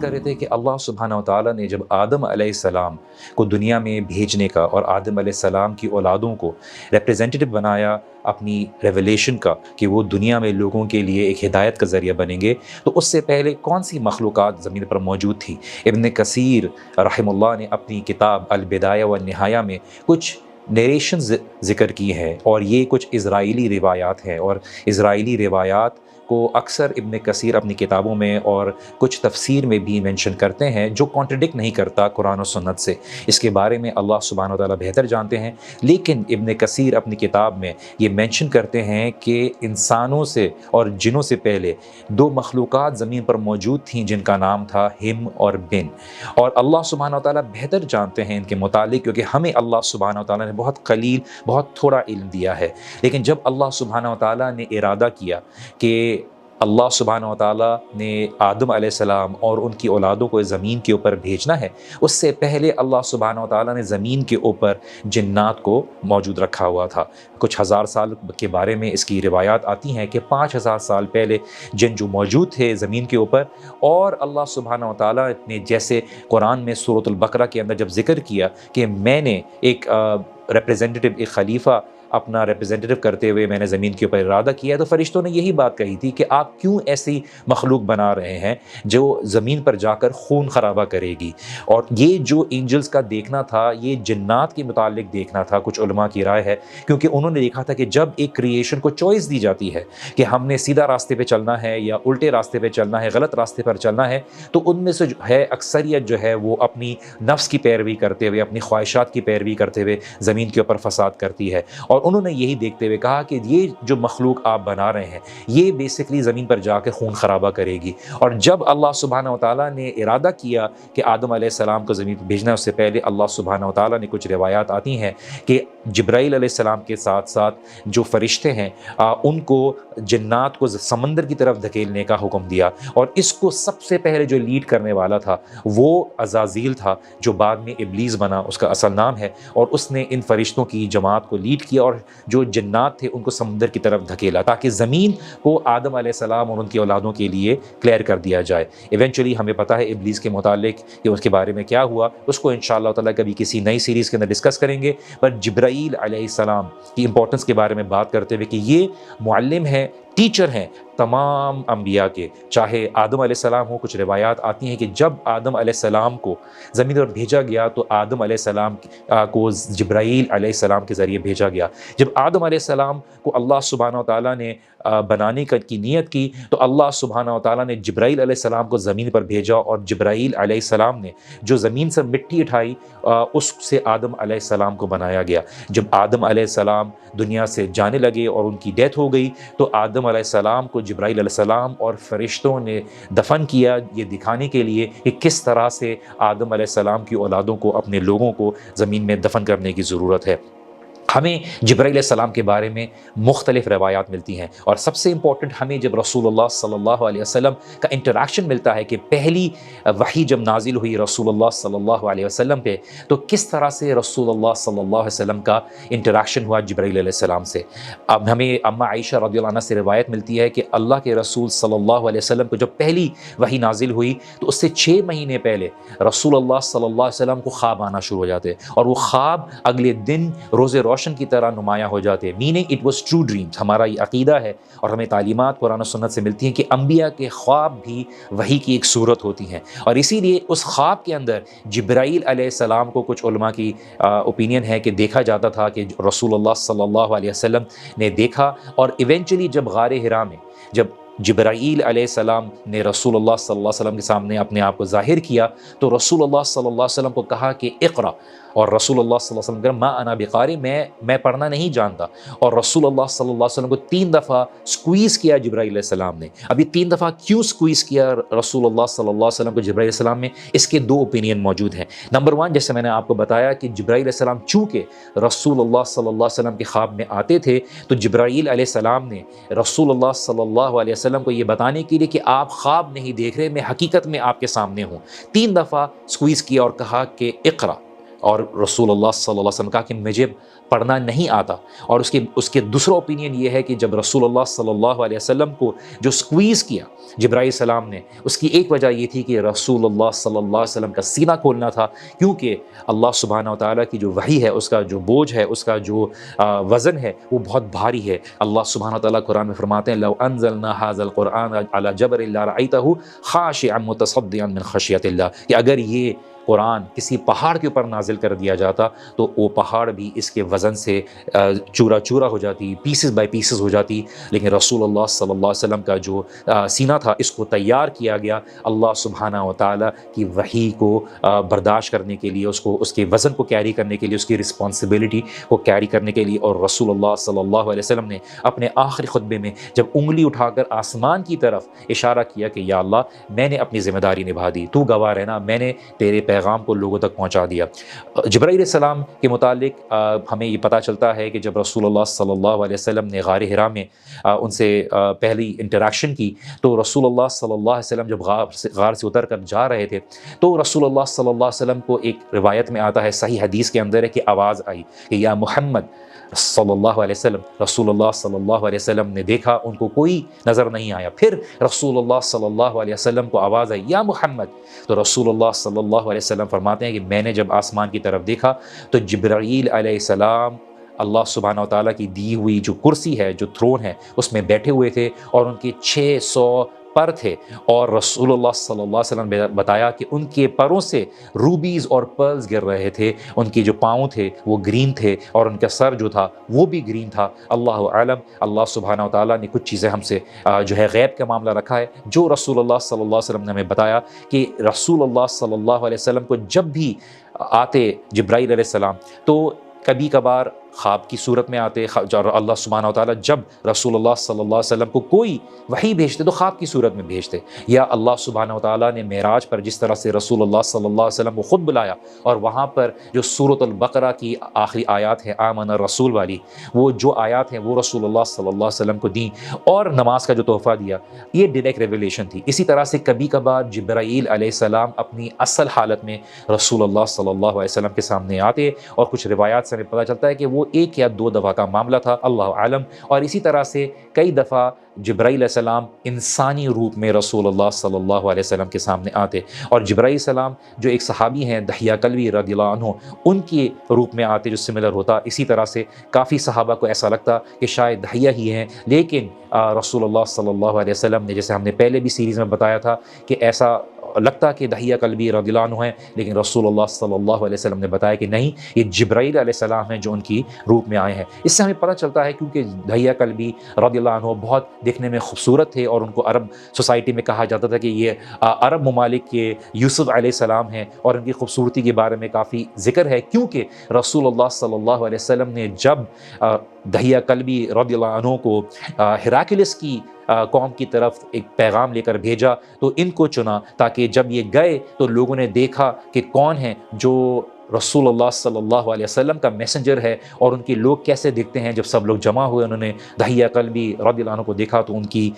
کر رہے تھے کہ اللہ سبحانہ و تعالیٰ نے جب آدم علیہ السلام کو دنیا میں بھیجنے کا اور آدم علیہ السلام کی اولادوں کو ریپریزنٹیٹو بنایا اپنی ریولیشن کا کہ وہ دنیا میں لوگوں کے لیے ایک ہدایت کا ذریعہ بنیں گے، تو اس سے پہلے کون سی مخلوقات زمین پر موجود تھی؟ ابن کثیر رحمہ اللہ نے اپنی کتاب البدایہ والنہایہ میں کچھ نیریشنز ذکر کی ہیں، اور یہ کچھ اسرائیلی روایات ہیں، اور اسرائیلی روایات کو اکثر ابن کثیر اپنی کتابوں میں اور کچھ تفسیر میں بھی مینشن کرتے ہیں، جو کانٹرڈکٹ نہیں کرتا قرآن و سنت سے۔ اس کے بارے میں اللہ سبحانہ و تعالیٰ بہتر جانتے ہیں، لیکن ابن کثیر اپنی کتاب میں یہ مینشن کرتے ہیں کہ انسانوں سے اور جنوں سے پہلے دو مخلوقات زمین پر موجود تھیں جن کا نام تھا ہم اور بن، اور اللہ سبحانہ و تعالیٰ بہتر جانتے ہیں ان کے متعلق، کیونکہ ہمیں اللہ سبحانہ و تعالیٰ نے بہت قلیل، بہت تھوڑا علم دیا ہے۔ لیکن جب اللہ سبحانہ و تعالیٰ نے ارادہ کیا کہ اللہ سبحانہ و تعالیٰ نے آدم علیہ السلام اور ان کی اولادوں کو زمین کے اوپر بھیجنا ہے، اس سے پہلے اللہ سبحانہ و تعالیٰ نے زمین کے اوپر جنات کو موجود رکھا ہوا تھا۔ کچھ ہزار سال کے بارے میں اس کی روایات آتی ہیں کہ 5000 سال پہلے جن جو موجود تھے زمین کے اوپر، اور اللہ سبحانہ و تعالیٰ نے جیسے قرآن میں سورۃ البقرہ کے اندر جب ذکر کیا کہ میں نے ایک ریپریزنٹیٹو، ایک خلیفہ اپنا ریپریزنٹیٹو کرتے ہوئے میں نے زمین کے اوپر ارادہ کیا، تو فرشتوں نے یہی بات کہی تھی کہ آپ کیوں ایسی مخلوق بنا رہے ہیں جو زمین پر جا کر خون خرابہ کرے گی۔ اور یہ جو اینجلز کا دیکھنا تھا، یہ جنات کے متعلق دیکھنا تھا، کچھ علماء کی رائے ہے، کیونکہ انہوں نے دیکھا تھا کہ جب ایک کریشن کو چوائس دی جاتی ہے کہ ہم نے سیدھا راستے پہ چلنا ہے یا الٹے راستے پہ چلنا ہے، غلط راستے پر چلنا ہے، تو ان میں سے جو ہے اکثریت جو ہے وہ اپنی نفس کی پیروی کرتے ہوئے، اپنی خواہشات کی پیروی کرتے ہوئے زمین کے اوپر فساد کرتی ہے۔ اور انہوں نے یہی دیکھتے ہوئے کہا کہ یہ جو مخلوق آپ بنا رہے ہیں یہ بیسکلی زمین پر جا کے خون خرابہ کرے گی۔ اور جب اللہ سبحانہ و تعالیٰ نے ارادہ کیا کہ آدم علیہ السلام کو زمین پر بھیجنا ہے، اس سے پہلے اللہ سبحانہ و تعالیٰ نے کچھ روایات آتی ہیں کہ جبرائیل علیہ السلام کے ساتھ ساتھ جو فرشتے ہیں ان کو جنات کو سمندر کی طرف دھکیلنے کا حکم دیا، اور اس کو سب سے پہلے جو لیڈ کرنے والا تھا وہ عزازیل تھا، جو بعد میں ابلیس بنا، اس کا اصل نام ہے، اور اس نے ان فرشتوں کی جماعت کو لیڈ کیا اور جو جنات تھے ان کو سمندر کی طرف دھکیلا تاکہ زمین کو آدم علیہ السلام اور ان کی اولادوں کے لیے کلیئر کر دیا جائے۔ ایونچولی ہمیں پتہ ہے ابلیس کے متعلق کہ اس کے بارے میں کیا ہوا، اس کو انشاءاللہ تعالیٰ کبھی کسی نئی سیریز کے اندر ڈسکس کریں گے۔ پر جبرائیل علیہ السلام کی امپورٹنس کے بارے میں بات کرتے ہوئے کہ یہ معلم ہے، ٹیچر ہیں تمام انبیاء کے، چاہے آدم علیہ السلام ہو۔ کچھ روایات آتی ہیں کہ جب آدم علیہ السلام کو زمین پر بھیجا گیا تو آدم علیہ السلام کو جبرائیل علیہ السلام کے ذریعے بھیجا گیا۔ جب آدم علیہ السلام کو اللہ سبحانہ و تعالیٰ نے بنانے کی نیت کی تو اللہ سبحانہ و تعالیٰ نے جبرائیل علیہ السلام کو زمین پر بھیجا، اور جبرائیل علیہ السلام نے جو زمین سے مٹی اٹھائی اس سے آدم علیہ السلام کو بنایا گیا۔ جب آدم علیہ السلام دنیا سے جانے لگے اور ان کی ڈیتھ ہو گئی تو آدم علیہ السلام کو جبرائیل علیہ السلام اور فرشتوں نے دفن کیا، یہ دکھانے کے لیے کہ کس طرح سے آدم علیہ السلام کی اولادوں کو، اپنے لوگوں کو زمین میں دفن کرنے کی ضرورت ہے۔ ہمیں جبرائیل علیہ السلام کے بارے میں مختلف روایات ملتی ہیں، اور سب سے امپورٹنٹ ہمیں جب رسول اللہ صلی اللہ علیہ وسلم کا انٹریکشن ملتا ہے کہ پہلی وحی جب نازل ہوئی رسول اللہ صلی اللہ علیہ وسلم پہ تو کس طرح سے رسول اللہ صلی اللہ علیہ وسلم کا انٹریکشن ہوا جبرائیل علیہ السلام سے۔ اب ہمیں اما عائشہ رضی اللہ عنہ سے روایت ملتی ہے کہ اللہ کے رسول صلی اللہ علیہ وسلم کو جب پہلی وحی نازل ہوئی تو اس سے 6 مہینے پہلے رسول اللہ صلی اللہ علیہ وسلم کو خواب آنا شروع ہو جاتے، اور وہ خواب اگلے دن روز روشن کی طرح نمایاں ہو جاتے، meaning it was true dreams. ہمارا یہ عقیدہ ہے اور ہمیں تعلیمات قرآن و سنت سے ملتی ہیں کہ انبیاء کے خواب بھی وحی کی ایک صورت ہوتی ہیں، اور اسی لیے اس خواب کے اندر جبرائیل علیہ السلام کو کچھ علماء کی اوپینین ہے کہ دیکھا جاتا تھا کہ رسول اللہ صلی اللہ علیہ وسلم نے دیکھا، اور ایونچولی جب غار حرا میں جب جبرائیل علیہ السلام نے رسول اللہ صلی اللہ علیہ وسلم کے سامنے اپنے آپ کو ظاہر کیا تو رسول اللہ صلی اللہ علیہ وسلم کو کہا کہ اقرا، اور رسول اللہ صلی اللہ علیہ وسلم کہا ما انا بقاری، میں پڑھنا نہیں جانتا، اور رسول اللہ صلی اللہ علیہ وسلم کو 3 دفعہ سکویز کیا جبرائیل علیہ السلام نے۔ اب یہ 3 دفعہ کیوں سکویز کیا رسول اللہ صلی اللہ علیہ وسلم کو جبرائیل علیہ السلام میں، اس کے 2 اوپینین موجود ہیں۔ نمبر 1، جیسے میں نے آپ کو بتایا کہ جبرائیل علیہ السلام چونکہ رسول اللہ صلی اللہ علیہ وسلم کے خواب میں آتے تھے تو جبرائیل علیہ السلام نے رسول اللہ صلی اللہ علیہ وسلم کو یہ بتانے کے لیے کہ آپ خواب نہیں دیکھ رہے، میں حقیقت میں آپ کے سامنے ہوں، 3 دفعہ سکویز کیا اور کہا کہ اقرا، اور رسول اللہ صلی اللہ علیہ وسلم کہا کہ مجھے پڑھنا نہیں آتا. اور اس کے دوسرا اوپینین یہ ہے کہ جب رسول اللہ صلی اللہ علیہ وسلم کو جو سکویز کیا جبرائیل السلام نے، اس کی ایک وجہ یہ تھی کہ رسول اللہ صلی اللہ علیہ وسلم کا سینہ کھولنا تھا، کیونکہ اللہ سبحانہ و تعالیٰ کی جو وحی ہے، اس کا جو بوجھ ہے، اس کا جو وزن ہے، وہ بہت بھاری ہے. اللہ سبحانہ و تعالیٰ قرآن میں فرماتے ہیں لو انزلنا ھذا القرآن علی جبل لرأیتہ خاشعا متصدعا من خشیۃ اللہ، کہ اگر یہ قرآن کسی پہاڑ کے اوپر نازل کر دیا جاتا تو وہ پہاڑ بھی اس کے وزن سے چورا چورا ہو جاتی، پیسز بائی پیسز ہو جاتی. لیکن رسول اللہ صلی اللہ علیہ وسلم کا جو سینہ تھا، اس کو تیار کیا گیا اللہ سبحانہ و تعالیٰ کی وحی کو برداشت کرنے کے لیے، اس کے وزن کو کیری کرنے کے لیے، اس کی رسپانسبلٹی کو کیری کرنے کے لیے. اور رسول اللہ صلی اللہ علیہ وسلم نے اپنے آخری خطبے میں جب انگلی اٹھا کر آسمان کی طرف اشارہ کیا کہ یا اللہ میں نے اپنی ذمہ داری نبھا دی، تو گواہ رہنا، میں نے تیرے پیغام کو لوگوں تک پہنچا دیا. جبرائیل علیہ السلام کے متعلق ہمیں یہ پتہ چلتا ہے کہ جب رسول اللہ صلی اللہ علیہ وسلم نے غار حرا میں ان سے پہلی انٹریکشن کی، تو رسول اللہ صلی اللہ علیہ وسلم جب غار سے اتر کر جا رہے تھے تو رسول اللہ صلی اللہ علیہ وسلم کو ایک روایت میں آتا ہے، صحیح حدیث کے اندر ہے کہ آواز آئی کہ یا محمد صلی اللہ علیہ وسلم. رسول اللہ صلی اللہ علیہ وسلم نے دیکھا، ان کو کوئی نظر نہیں آیا. پھر رسول اللہ صلی اللہ علیہ وسلم کو آواز آئی یا محمد، تو رسول اللہ صلی اللہ علیہ وسلم فرماتے ہیں کہ میں نے جب آسمان کی طرف دیکھا تو جبرائیل علیہ السلام اللہ سبحانہ و تعالیٰ کی دی ہوئی جو کرسی ہے، جو تھرون ہے، اس میں بیٹھے ہوئے تھے اور ان کے 600 پر تھے. اور رسول اللہ صلی اللہ علیہ وسلم نے بتایا کہ ان کے پروں سے روبیز اور پرلز گر رہے تھے، ان کے جو پاؤں تھے وہ گرین تھے اور ان کا سر جو تھا وہ بھی گرین تھا. اللہ عالم، اللہ سبحانہ و تعالیٰ نے کچھ چیزیں ہم سے جو ہے غیب کا معاملہ رکھا ہے، جو رسول اللہ صلی اللہ علیہ وسلم نے ہمیں بتایا کہ رسول اللہ صلی اللہ علیہ وسلم کو جب بھی آتے جبرائیل علیہ السلام تو کبھی کبھار خواب کی صورت میں آتے، اور اللہ سبحانہ و تعالیٰ جب رسول اللہ صلی اللہ علیہ وسلم کو کوئی وحی بھیجتے تو خواب کی صورت میں بھیجتے. یا اللہ سبحانہ و تعالیٰ نے معراج پر جس طرح سے رسول اللہ صلی اللہ علیہ وسلم کو خود بلایا اور وہاں پر جو سورۃ البقرہ کی آخری آیات ہیں آمن الرسول والی، وہ جو آیات ہیں وہ رسول اللہ صلی اللہ علیہ وسلم کو دیں، اور نماز کا جو تحفہ دیا، یہ ڈائریکٹ ریویلیشن تھی. اسی طرح سے کبھی کبھار جبرائیل علیہ السلام اپنی اصل حالت میں رسول اللہ صلی اللہ علیہ وسلم کے سامنے آتے، اور کچھ روایات سے ہمیں پتہ چلتا ہے کہ وہ ایک یا دو دفعہ کا معاملہ تھا، اللہ عالم. اور اسی طرح سے کئی دفعہ جبرائیل علیہ السلام انسانی روپ میں رسول اللہ صلی اللہ علیہ وسلم کے سامنے آتے، اور جبرائیل السلام جو ایک صحابی ہیں دحیہ کلبی رضی اللہ عنہ، ان کے روپ میں آتے جو سملر ہوتا. اسی طرح سے کافی صحابہ کو ایسا لگتا کہ شاید دحیہ ہی ہیں، لیکن رسول اللہ صلی اللہ علیہ وسلم نے، جیسے ہم نے پہلے بھی سیریز میں بتایا تھا کہ ایسا لگتا کہ دحیہ کلبی رضی اللہ عنہ ہیں، لیکن رسول اللہ صلی اللہ علیہ وسلم نے بتایا کہ نہیں، یہ جبرائیل علیہ السلام ہیں جو ان کی روپ میں آئے ہیں. اس سے ہمیں پتہ چلتا ہے کیونکہ دحیہ کلبی رضی اللہ عنہ بہت دیکھنے میں خوبصورت تھے، اور ان کو عرب سوسائٹی میں کہا جاتا تھا کہ یہ عرب ممالک کے یوسف علیہ السلام ہیں، اور ان کی خوبصورتی کے بارے میں کافی ذکر ہے، کیونکہ رسول اللہ صلی اللہ علیہ وسلم نے جب دحیہ کلبی رضی اللہ عنہ کو ہیراکلس کی قوم کی طرف ایک پیغام لے کر بھیجا تو ان کو چنا، تاکہ جب یہ گئے تو لوگوں نے دیکھا کہ کون ہے جو رسول اللہ صلی اللہ علیہ وسلم کا میسنجر ہے، اور ان کے لوگ کیسے دکھتے ہیں. جب سب لوگ جمع ہوئے، انہوں نے دحیہ کلبی رضی اللہ عنہ کو دیکھا تو ان کی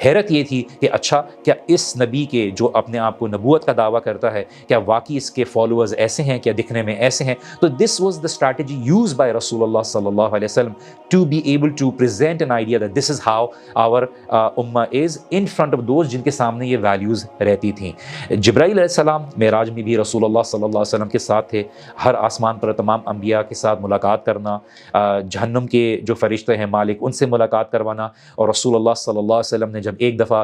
حیرت یہ تھی کہ اچھا، کیا اس نبی کے جو اپنے آپ کو نبوت کا دعویٰ کرتا ہے، کیا واقعی اس کے فالوورز ایسے ہیں، کیا دکھنے میں ایسے ہیں؟ تو this was the strategy used by رسول اللہ صلی اللہ علیہ وسلم to be able to present an idea that this is how our امہ is in front of those جن کے سامنے یہ ویلیوز رہتی تھیں. جبرائیل علیہ السلام معراج میں بھی رسول اللہ صلی اللہ علیہ وسلم کے ساتھ تھے. ہر آسمان پر تمام انبیاء کے ساتھ ملاقات کرنا، جہنم کے جو فرشتے ہیں مالک، ان سے ملاقات کروانا. اور رسول اللہ صلی اللہ علیہ وسلم نے جب ایک دفعہ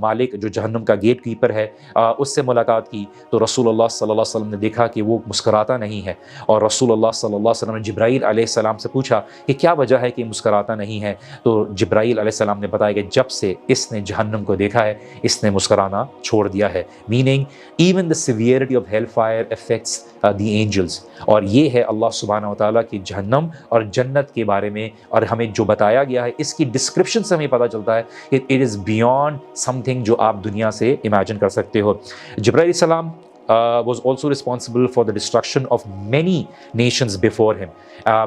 مالک جو جہنم کا گیٹ کیپر ہے اس سے ملاقات کی تو رسول اللہ صلی اللہ علیہ وسلم نے دیکھا کہ وہ مسکراتا نہیں ہے، اور رسول اللہ صلی اللہ علیہ وسلم نے جبرائیل علیہ السلام سے پوچھا کہ کیا وجہ ہے کہ مسکراتا نہیں ہے؟ تو جبرائیل علیہ السلام نے بتایا کہ جب سے اس نے جہنم کو دیکھا ہے اس نے مسکرانا چھوڑ دیا ہے. Meaning even the severity of hell fire affects the angels. اور یہ ہے اللہ سبحانہ و تعالیٰ کی جہنم اور جنت کے بارے میں، اور ہمیں جو بتایا گیا ہے اس کی ڈسکرپشن سے ہمیں پتہ چلتا ہے کہ it is beyond some thing جو آپ دنیا سے امیجن کر سکتے ہو. جبرائیل السلام was also responsible for the destruction of many nations before him,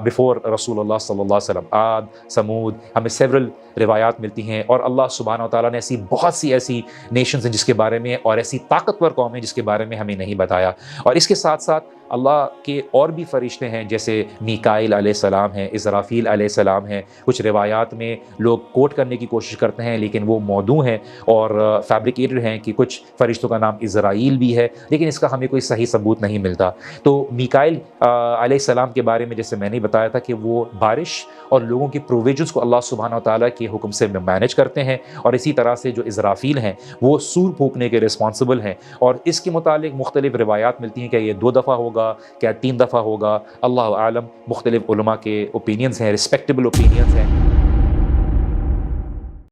before رسول اللہ صلی اللہ علیہ وسلم. عاد، سمود، ہمیں several روایات ملتی ہیں، اور اللہ سبحانہ و تعالیٰ نے ایسی بہت سی ایسی نیشنز ہیں جس کے بارے میں، اور ایسی طاقتور قوم ہیں جس کے بارے میں ہمیں نہیں بتایا. اور اس کے ساتھ ساتھ اللہ کے اور بھی فرشتے ہیں جیسے میکائیل علیہ السلام ہیں، اسرافیل علیہ السلام ہیں، کچھ روایات میں لوگ کوٹ کرنے کی کوشش کرتے ہیں لیکن وہ موضوع ہیں اور فیبریکیٹڈ ہیں کہ کچھ فرشتوں کا نام اسرائیل بھی ہے، لیکن اس کا ہمیں کوئی صحیح ثبوت نہیں ملتا۔ تو میکائیل علیہ السلام کے بارے میں جیسے میں نے بتایا تھا کہ وہ بارش اور لوگوں کی پروویژنس کو اللہ سبحانہ و تعالیٰ کے حکم سے مینیج کرتے ہیں، اور اسی طرح سے جو اسرافیل ہیں وہ سور پھونکنے کے رسپانسبل ہیں، اور اس کے متعلق مختلف روایات ملتی ہیں کہ یہ 2 دفعہ ہوگا، کیا 3 دفعہ ہوگا، اللہ عالم۔ مختلف علماء کے اوپینینز ہیں، رسپیکٹیبل اوپینینز ہیں۔